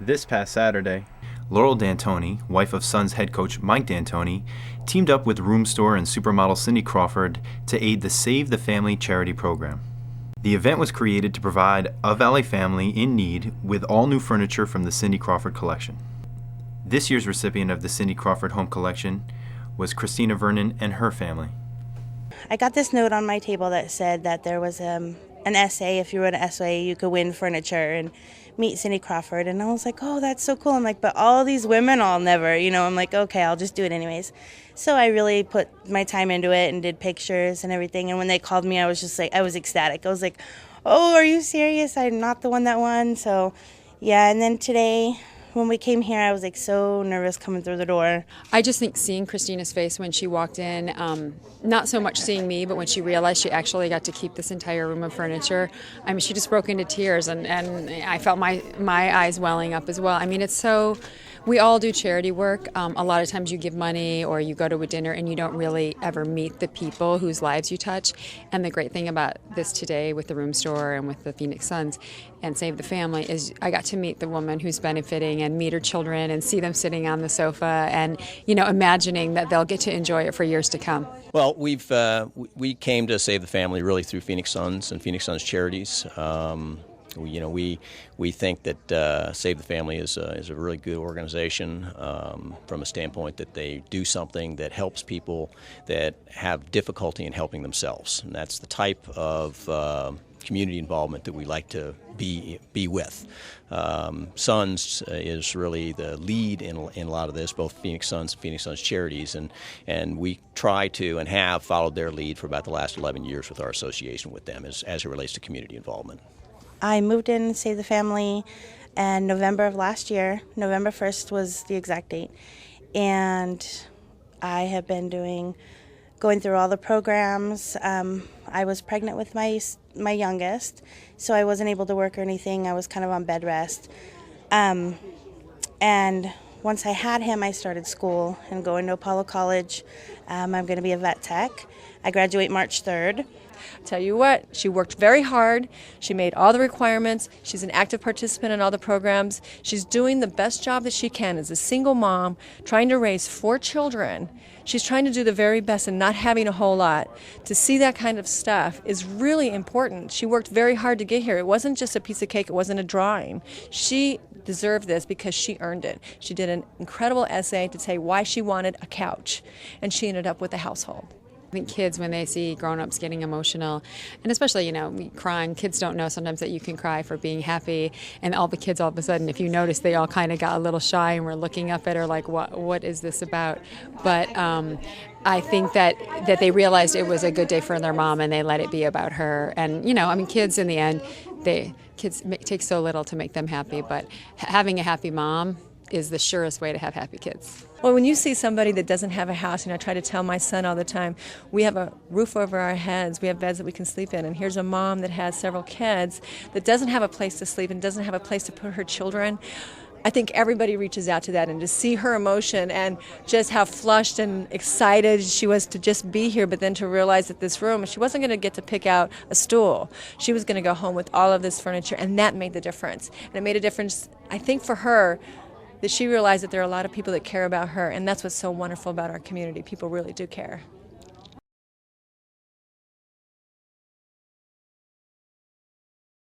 This past Saturday, Laurel D'Antoni, wife of Suns head coach Mike D'Antoni, teamed up with RoomStore and Supermodel Cindy Crawford to aid the Save the Family charity program. The event was created to provide a Valley family in need with all new furniture from the Cindy Crawford Collection. This year's recipient of the Cindy Crawford Home Collection was Kristina, Vernon, and her family. I got this note on my table that said that there was an essay. If you wrote an essay, you could win furniture and meet Cindy Crawford. And I was like, oh, that's so cool. I'm like, but all these women, I'll never, I'm like, okay, I'll just do it anyways. So I really put my time into it and did pictures and everything. And when they called me, I was just like, I was ecstatic. I was like, oh, are you serious? I'm not the one that won. So yeah, and then today, when we came here, I was like so nervous coming through the door. I just think seeing Kristina's face when she walked in, not so much seeing me, but when she realized she actually got to keep this entire room of furniture, I mean, she just broke into tears, and I felt my eyes welling up as well. I mean, it's so... We all do charity work. A lot of times you give money or you go to a dinner and you don't really ever meet the people whose lives you touch. And the great thing about this today with the RoomStore and with the Phoenix Suns and Save the Family is I got to meet the woman who's benefiting and meet her children and see them sitting on the sofa and, imagining that they'll get to enjoy it for years to come. Well, we came to Save the Family really through Phoenix Suns and Phoenix Suns Charities. We think that Save the Family is a really good organization from a standpoint that they do something that helps people that have difficulty in helping themselves, and that's the type of community involvement that we like to be with. Suns is really the lead in a lot of this, both Phoenix Suns and Phoenix Suns Charities, and we try to and have followed their lead for about the last 11 years with our association with them as it relates to community involvement. I moved in Save the Family in November of last year. November 1st was the exact date. And I have been going through all the programs. I was pregnant with my youngest, so I wasn't able to work or anything. I was kind of on bed rest. And once I had him, I started school and going to Apollo College. I'm going to be a vet tech. I graduate March 3rd. Tell you what, she worked very hard. She made all the requirements. She's an active participant in all the programs. She's doing the best job that she can as a single mom, trying to raise 4 children. She's trying to do the very best and not having a whole lot. To see that kind of stuff is really important. She worked very hard to get here. It wasn't just a piece of cake. It wasn't a drawing. She deserved this because she earned it. She did an incredible essay to say why she wanted a couch, and she ended up with a household. I think kids, when they see grown-ups getting emotional, and especially, crying, kids don't know sometimes that you can cry for being happy, and all the kids, all of a sudden, if you notice, they all kind of got a little shy and were looking up at her like, what is this about? But I think that they realized it was a good day for their mom, and they let it be about her. And, kids, in the end, kids take so little to make them happy, but having a happy mom is the surest way to have happy kids. Well, when you see somebody that doesn't have a house, I try to tell my son all the time, we have a roof over our heads, we have beds that we can sleep in, and here's a mom that has several kids that doesn't have a place to sleep and doesn't have a place to put her children. I think everybody reaches out to that, and to see her emotion and just how flushed and excited she was to just be here, but then to realize that this room, she wasn't going to get to pick out a stool. She was going to go home with all of this furniture, and that made the difference. And it made a difference, I think, for her, that she realized that there are a lot of people that care about her, and that's what's so wonderful about our community. People really do care.